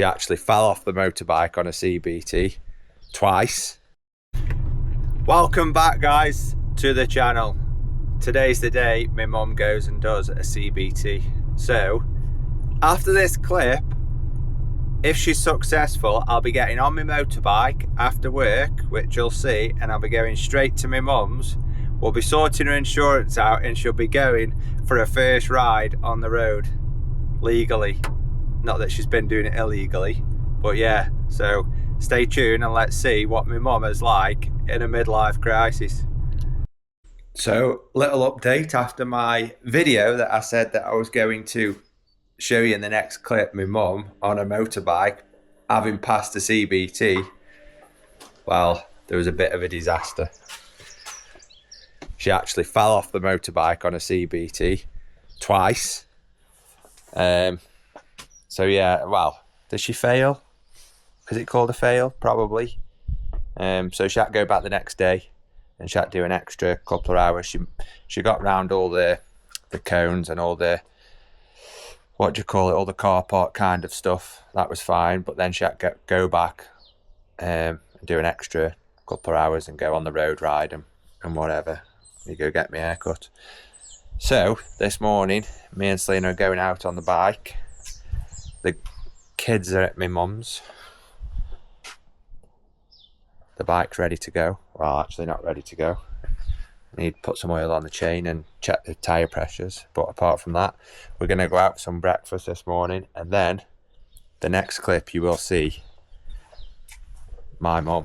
She actually fell off the motorbike on a CBT twice. Welcome back, guys, to the channel. Today's the day my mum goes and does a CBT. So after this clip, if she's successful, I'll be getting on my motorbike after work, which you'll see, and I'll be going straight to my mum's. We'll be sorting her insurance out and she'll be going for her first ride on the road legally. Not that she's been doing it illegally, but yeah. So stay tuned and let's see what my mum is like in a midlife crisis. So, little update after my video that I said that I was going to show you in the next clip, my mum on a motorbike having passed a CBT. Well, there was a bit of a disaster. She actually fell off the motorbike on a CBT twice. So yeah, well, did she fail? Is it called a fail? Probably. So she had to go back the next day and she had to do an extra couple of hours. She got round all the cones and all the, what do you call it, all the car park kind of stuff. That was fine, but then she had to go back and do an extra couple of hours and go on the road ride and whatever. You go get my haircut. So this morning, me and Selena are going out on the bike. The kids are at my mum's. The bike's ready to go. Well, actually not ready to go. I need to put some oil on the chain and check the tyre pressures. But apart from that, we're going to go out for some breakfast this morning. And then the next clip you will see my mum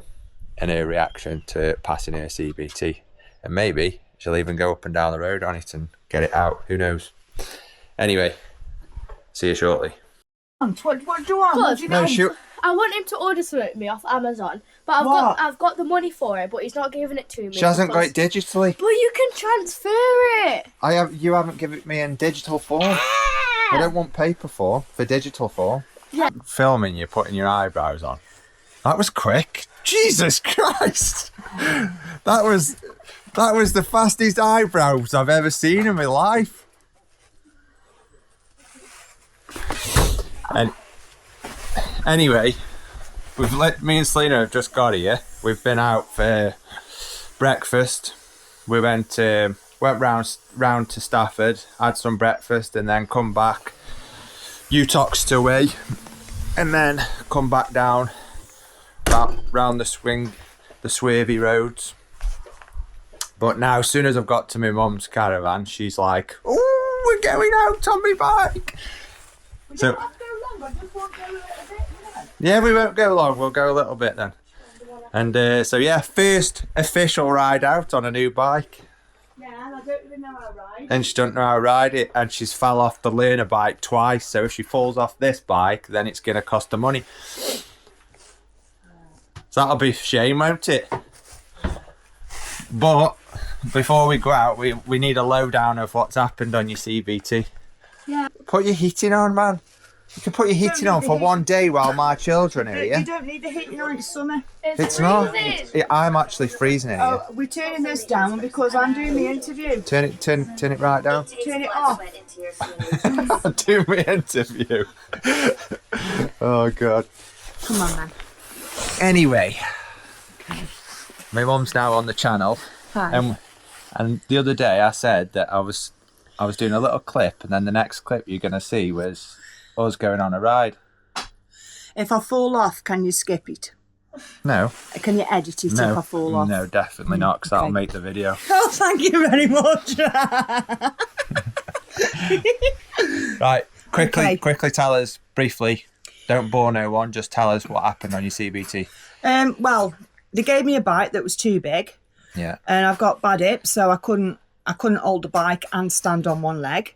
and her reaction to passing her CBT. And maybe she'll even go up and down the road on it and get it out. Who knows? Anyway, see you shortly. What do you want? What do you No, shoot. I want him to order something me off Amazon, but I've got the money for it, but he's not giving it to me. She hasn't got it digitally. But you can transfer it. You haven't given it me in digital form. I don't want paper form for digital form. Yeah. Filming you putting your eyebrows on. That was quick. Jesus Christ. That was the fastest eyebrows I've ever seen in my life. And anyway, me and Selena have just got here. We've been out for breakfast. We went round to Stafford, had some breakfast, and then come back Utoxed away, and then come back down round the swervy roads. But now, as soon as I've got to my mum's caravan, she's like, "Oh, we're going out on my bike." So, have to go long, I just want to go a little bit, you know? yeah, we won't go long. We'll go a little bit then. And so yeah, first official ride out on a new bike. Yeah, and I don't even know how to ride. And she doesn't know how to ride it, and she's fell off the learner bike twice. So if she falls off this bike, then it's gonna cost her money. So that'll be a shame, won't it? But before we go out, we need a lowdown of what's happened on your CBT. Yeah. Put your heating on, man. You can put your heating on for one day while my children are here. You don't need the heating on, it's summer. It's not. I'm actually freezing in here. Oh, we're turning this down because I'm doing the interview. Turn it right down. Turn it off. Do my interview. Oh God. Come on, man. Anyway, my mum's now on the channel. Hi. And the other day I said that I was doing a little clip, and then the next clip you're going to see was us going on a ride. If I fall off, can you skip it? No. Can you edit it if I fall off? No, definitely not, because that'll make the video. Oh, thank you very much. Right, Okay. quickly tell us briefly. Don't bore no one, just tell us what happened on your CBT. Well, they gave me a bike that was too big. Yeah. And I've got bad hips, so I couldn't hold the bike and stand on one leg.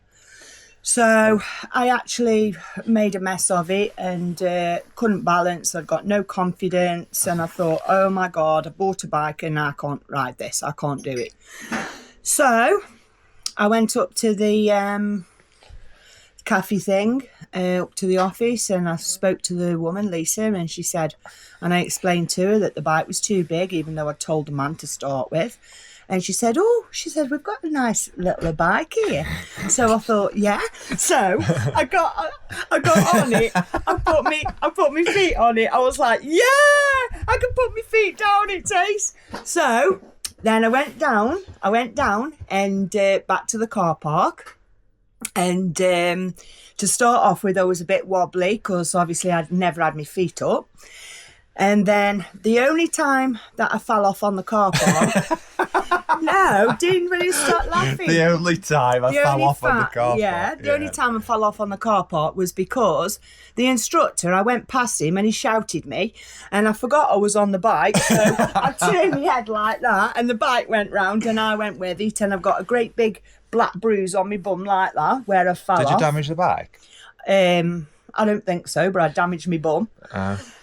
So I actually made a mess of it and couldn't balance. I'd got no confidence, and I thought, oh my God, I bought a bike and I can't ride this. I can't do it. So I went up to the cafe thing, up to the office, and I spoke to the woman, Lisa, and she said, and I explained to her that the bike was too big, even though I told the man to start with. And she said, we've got a nice little bike here. So I thought, yeah. So I got on it. I put my feet on it. I was like, yeah, I can put my feet down it, Tace. So then I went down and back to the car park. And to start off with, I was a bit wobbly because obviously I'd never had my feet up. And then the only time that I fell off on the car park, no, didn't really start laughing. The only time I fell off on the car park. The only time I fell off on the car park was because the instructor, I went past him and he shouted me and I forgot I was on the bike. So I turned my head like that and the bike went round and I went with it and I've got a great big black bruise on my bum like that where I fell off. Did you damage the bike? I don't think so, but I damaged my bum.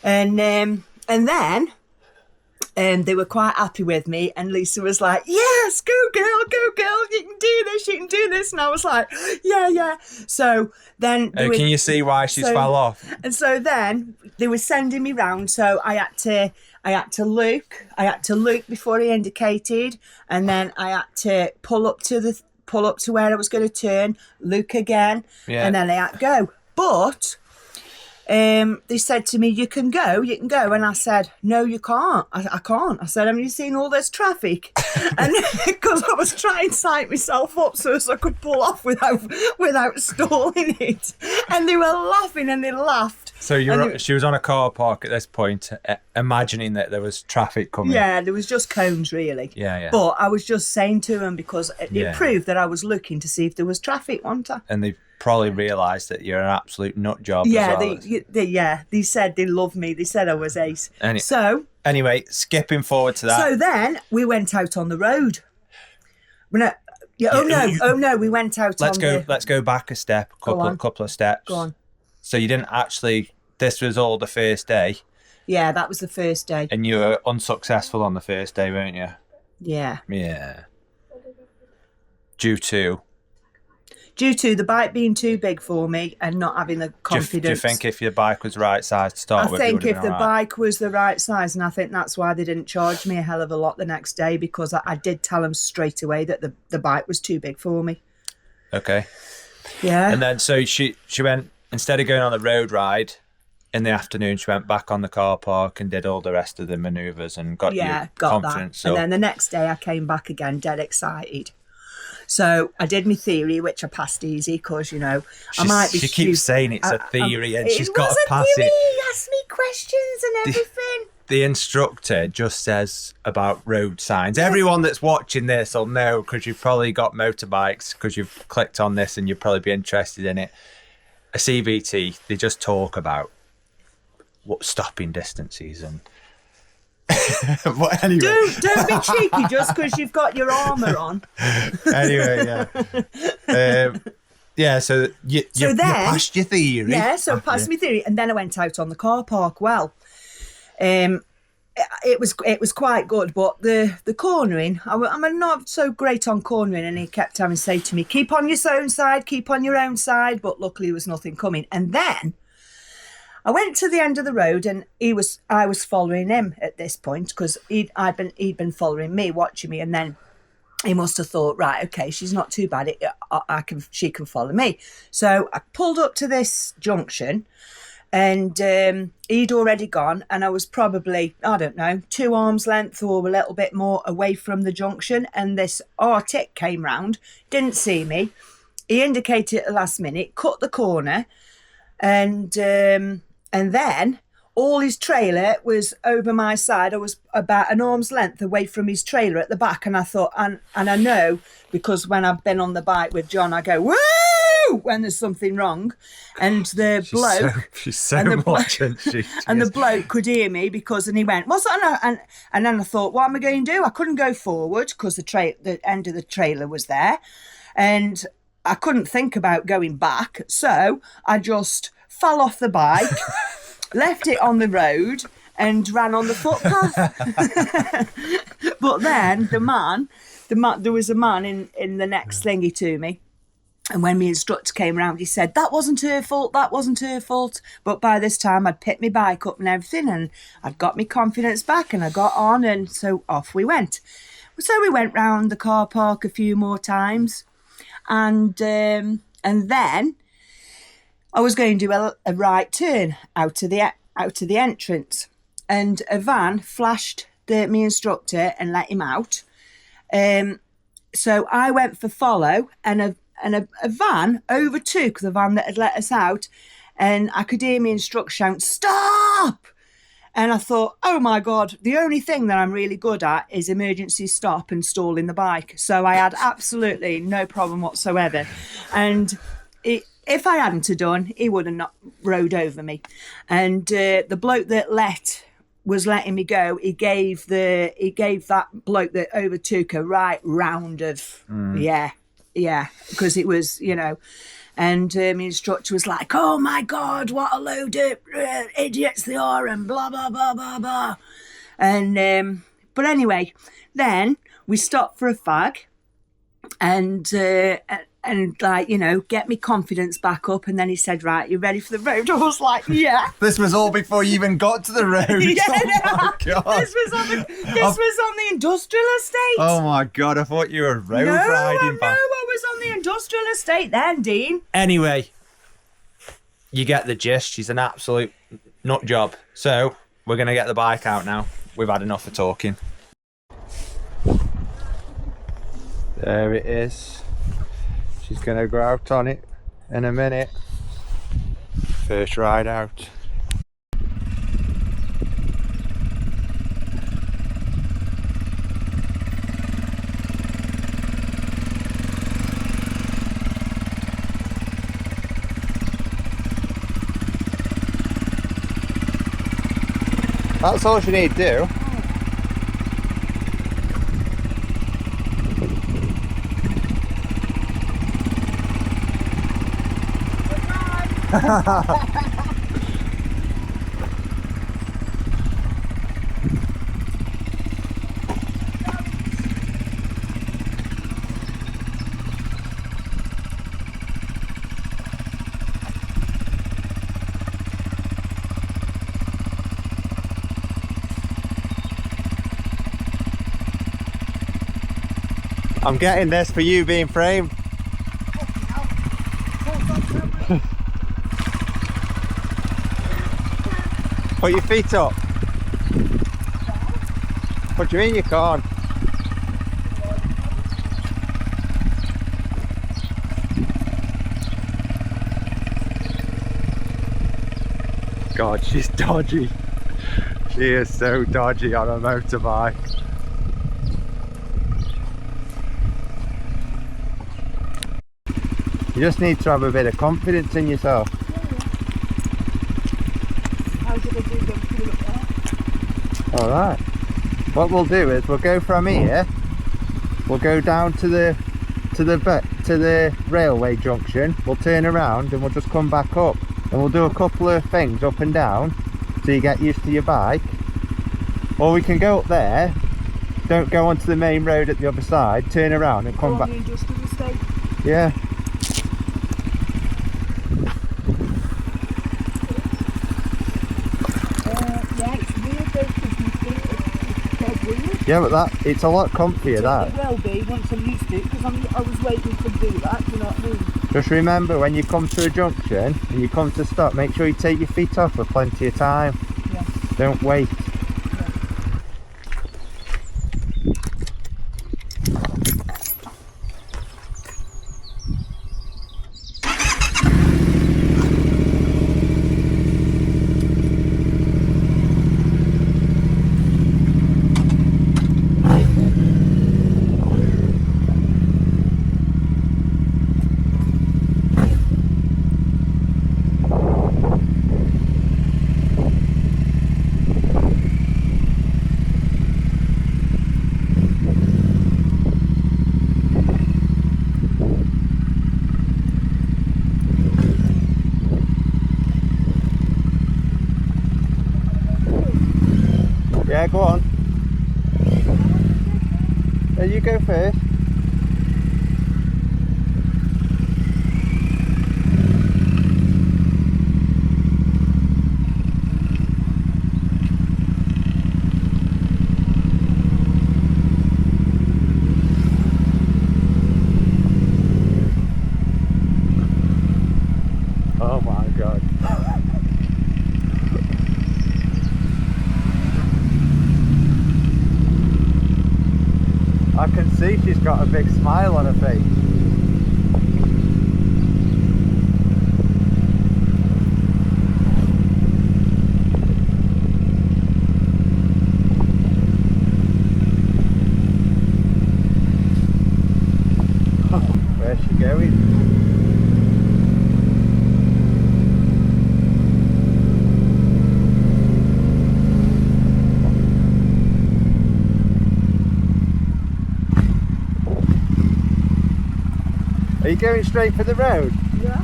And then they were quite happy with me. And Lisa was like, yes, go girl, you can do this. And I was like, yeah. So then... Can you see why she's fell off? And so then they were sending me round. So I had to look before he indicated. And then I had to pull up to where I was going to turn, look again. Yeah. And then I had to go. But they said to me, you can go. And I said, no, you can't. I can't. I said, have you seen all this traffic? And because I was trying to psych myself up so I could pull off without stalling it. And they were laughing and they laughed. So she was on a car park at this point, imagining that there was traffic coming. Yeah, there was just cones, really. Yeah. But I was just saying to them because it proved that I was looking to see if there was traffic, wasn't I? And they probably realised that you're an absolute nut job. Yeah, well. they said they loved me. They said I was ace. Anyway, skipping forward to that. So then we went out on the road. We went out. Let's go back a step, couple of steps. Go on. So you didn't actually. This was all the first day. Yeah, that was the first day. And you were unsuccessful on the first day, weren't you? Yeah. Yeah. Due to the bike being too big for me and not having the confidence. Do you think if your bike was the right size to start with? I think if the bike was the right size, and I think that's why they didn't charge me a hell of a lot the next day, because I did tell them straight away that the bike was too big for me. Okay. Yeah. And then so she went, instead of going on the road ride in the afternoon, she went back on the car park and did all the rest of the manoeuvres and got confidence. That. And then the next day I came back again dead excited. So I did my theory, which I passed easy because, I might be... She keeps saying it's a theory and she's got to pass it. He asked me questions and everything. The instructor just says about road signs. Everyone that's watching this will know, because you've probably got motorbikes, because you've clicked on this and you'll probably be interested in it. A CVT, they just talk about what stopping distances and... But anyway. Don't be cheeky just because you've got your armour on. Anyway, yeah. So you passed your theory. Yeah, so I passed my theory, and then I went out on the car park. Well, it was quite good, but the cornering, I'm not so great on cornering, and he kept having to say to me, keep on your own side, but luckily there was nothing coming. And then I went to the end of the road and I was following him at this point because he'd been following me, watching me, and then he must have thought, right, okay, she's not too bad. She can follow me. So I pulled up to this junction and he'd already gone, and I was probably, I don't know, 2 arms length or a little bit more away from the junction, and this Arctic came round, didn't see me. He indicated at the last minute, cut the corner, and then all his trailer was over my side. I was about an arm's length away from his trailer at the back. And I thought, and I know, because when I've been on the bike with John, I go, woo, when there's something wrong. And the bloke... She's so much, isn't she? And the bloke could hear me and he went, what's that? And then I thought, what am I going to do? I couldn't go forward because the end of the trailer was there. And I couldn't think about going back. So I just fell off the bike, left it on the road and ran on the footpath. But then there was a man in the next thingy to me. And when my instructor came around, he said, that wasn't her fault. But by this time I'd picked my bike up and everything, and I'd got my confidence back and I got on, and so off we went. So we went round the car park a few more times, and then I was going to do a right turn out to the entrance, and a van flashed me instructor and let him out. So I went for follow, and a van overtook the van that had let us out, and I could hear my instructor shout, "Stop!" And I thought, oh my God, the only thing that I'm really good at is emergency stop and stalling the bike. So I had absolutely no problem whatsoever. And if I hadn't have done, he would have not rode over me. And the bloke that was letting me go, he gave that bloke that overtook a right round of, because it was, and my instructor was like, oh my God, what a load of idiots they are, and blah, blah, blah, blah, blah. And, but anyway, then we stopped for a fag, and like, get me confidence back up. And then he said, right, you ready for the road? I was like, yeah. This was all before you even got to the road. Yeah, oh my God. This was on the industrial estate. Oh my God, I thought you were road riding back. No, I was on the industrial estate then, Dean. Anyway, you get the gist. She's an absolute nut job. So we're going to get the bike out now. We've had enough of talking. There it is. She's going to go out on it in a minute. First ride out. That's all you need to do. I'm getting this for you being framed. Put your feet up. What do you mean you can't? God, she's dodgy. She is so dodgy on a motorbike. You just need to have a bit of confidence in yourself. Alright. What we'll do is we'll go from here, we'll go down to the railway junction, we'll turn around and we'll just come back up, and we'll do a couple of things up and down so you get used to your bike. Or we can go up there, don't go onto the main road at the other side, turn around and come back. Yeah. Yeah, but it's a lot comfier, that. It will be once I'm used to it, because I was waiting to do that, you know what I mean? Just remember, when you come to a junction and you come to stop, make sure you take your feet off for plenty of time. Yeah. Don't wait. Yeah, go on. There, you go first. Oh my god. I can see she's got a big smile on her face. Where's she going? Are you going straight for the road? Yeah.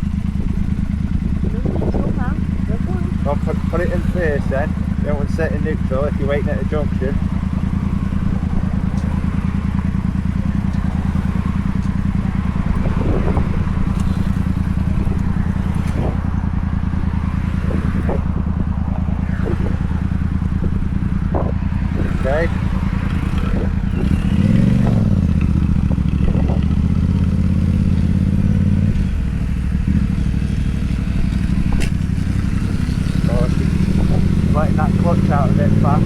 Well, put it in first then. You don't want to set in neutral if you're waiting at a junction. Okay. Letting that clutch out a bit fast.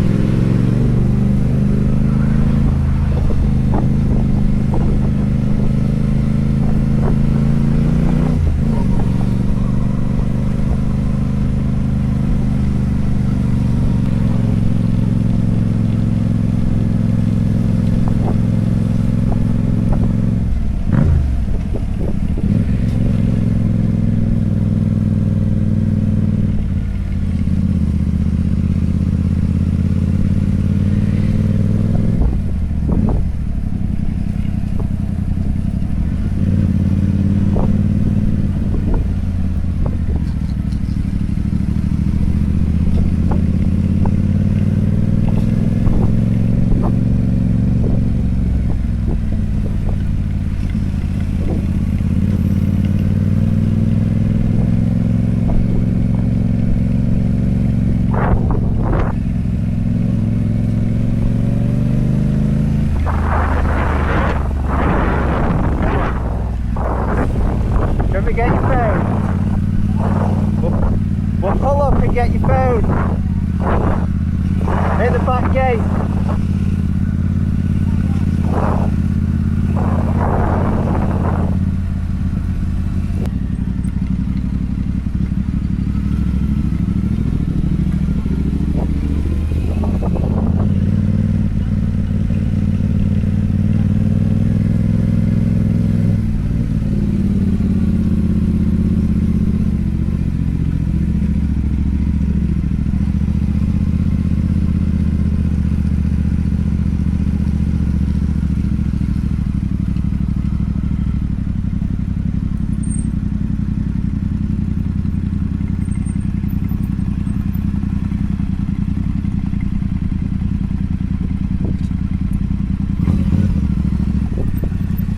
Get your phone. We'll pull up and get your phone. Hit the back gate.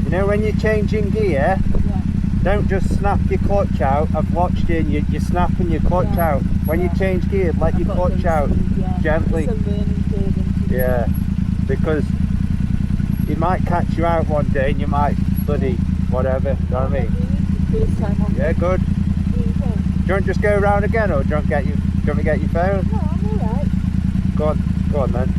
You know when you're changing gear, don't just snap your clutch out. I've watched you and you're snapping your clutch out. When you change gear, let your clutch out gently. Yeah, because it might catch you out one day and you might bloody whatever, you know what I mean? Yeah, good. Do you want to just go around again or do you want me to get your phone? No, I'm alright. Go on then.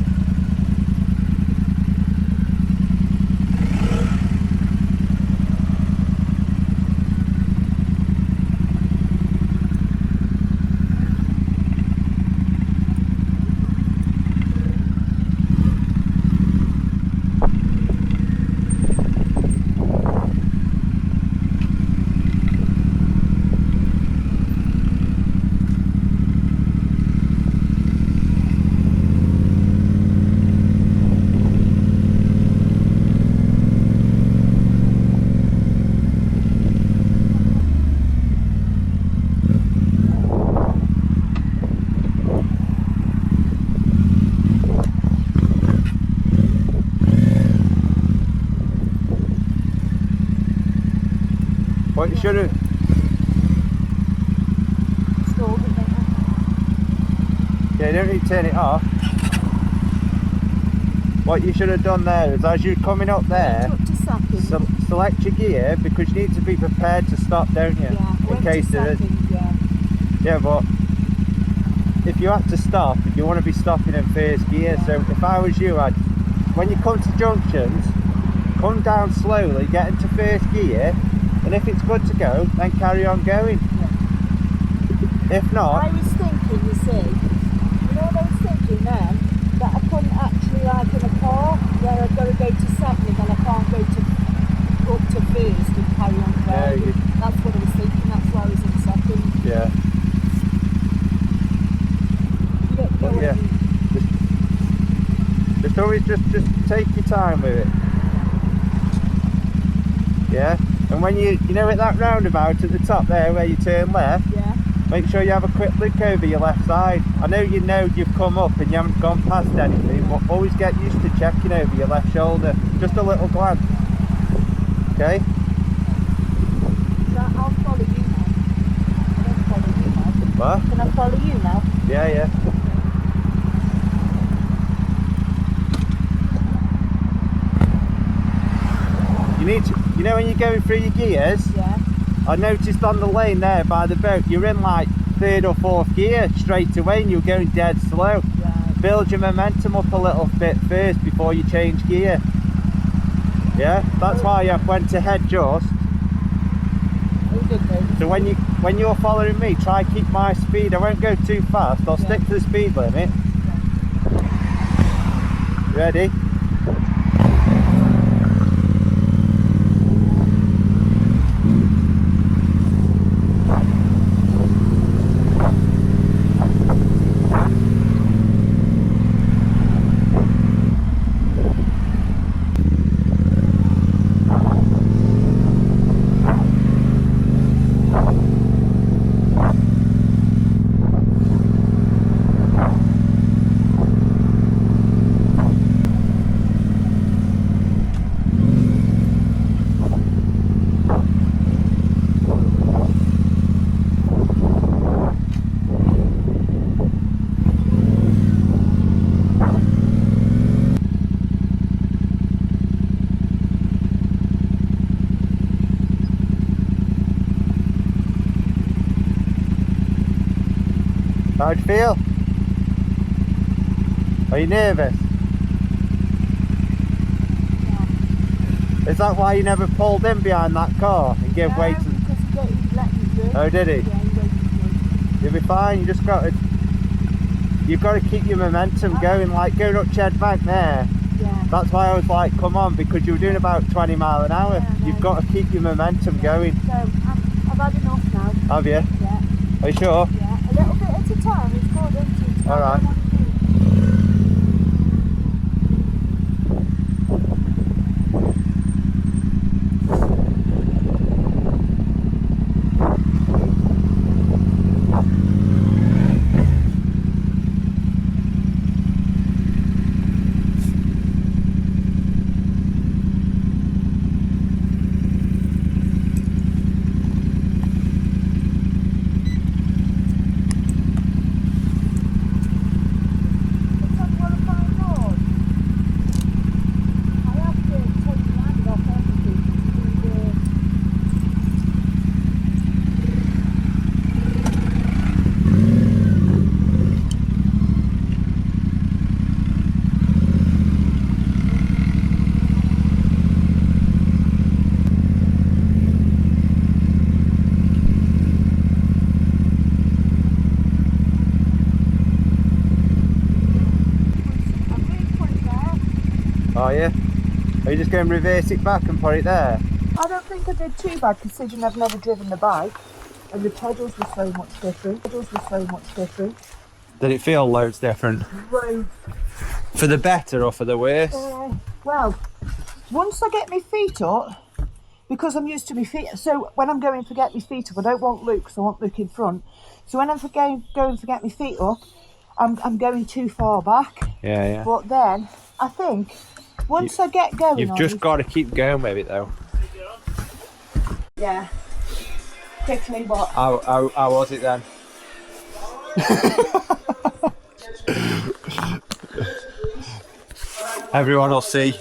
What you should have... Yeah, you don't need to turn it off. What you should have done there is, as you're coming up there, select your gear, because you need to be prepared to stop, don't you? Yeah, in case there is. Yeah. Yeah, but if you have to stop, you want to be stopping in first gear. So if I was you, when you come to junctions, come down slowly, get into first gear, and if it's good to go, then carry on going. Yeah. If not... I was thinking, you see, you know what I was thinking then? That I couldn't actually, like in a car, where I've got to go to second and then I can't go to up to first and carry on going. Yeah, that's what I was thinking, that's why I was in second. Yeah. But yeah, just always just take your time with it. Yeah, and when you know at that roundabout at the top there where you turn left, yeah, make sure you have a quick look over your left side. I know you've come up and you haven't gone past anything, but always get used to checking over your left shoulder. Just a little glance. Okay? I'll follow you now. I don't follow you now. What? Can I follow you now? Yeah, yeah. You need to, you know when you're going through your gears? Yeah. I noticed on the lane there by the boat, you're in like 3rd or 4th gear straight away and you're going dead slow. Yeah. Build your momentum up a little bit first before you change gear. Yeah, that's why I went to head just. So when you're following me, try keep my speed. I won't go too fast. I'll stick to the speed limit. Ready? How'd you feel? Are you nervous? Yeah. Is that why you never pulled in behind that car and gave way to... because he let me do it. Oh, did he? Yeah, he waited for me. You'll be fine. You just got to... You've got to keep your momentum going, like going up Ched Bank there. Yeah. That's why I was like, come on, because you were doing about 20 mile an hour. Yeah, You've got to keep your momentum going. So, I've had enough now. Have you? Yeah. Are you sure? Yeah, a little bit at a time, it's good, isn't it? Alright. Are you? Are you just going to reverse it back and put it there? I don't think I did too bad considering I've never driven the bike and the pedals were so much different. Did it feel loads different? Road. For the better or for the worse? Well, once I get my feet up, because I'm used to my feet, so when I'm going to get my feet up, I don't want Luke, so I want Luke in front. So when I'm going to get my feet up, I'm going too far back. Yeah, yeah. But then, I think, once I get going You've just got to keep going with it though. Yeah. Quickly, what? How was it then? Everyone will see.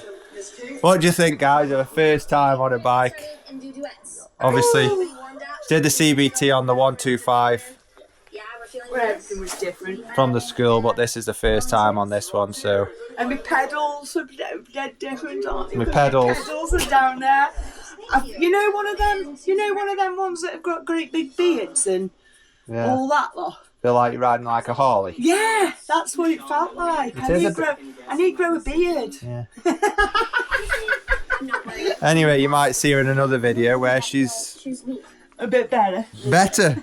What do you think, guys, of a first time on a bike? Obviously, did the CBT on the 125. where everything was different. from the school, but this is the first time on this one, so. And my pedals are dead different, aren't they? My 'Cause pedals. My pedals are down there. You know one of them ones that have got great big beards and all that lot? Feel like you're riding like a Harley. Yeah, that's what it felt like. I need to grow a beard. Yeah. Anyway, you might see her in another video where she's A bit better. better.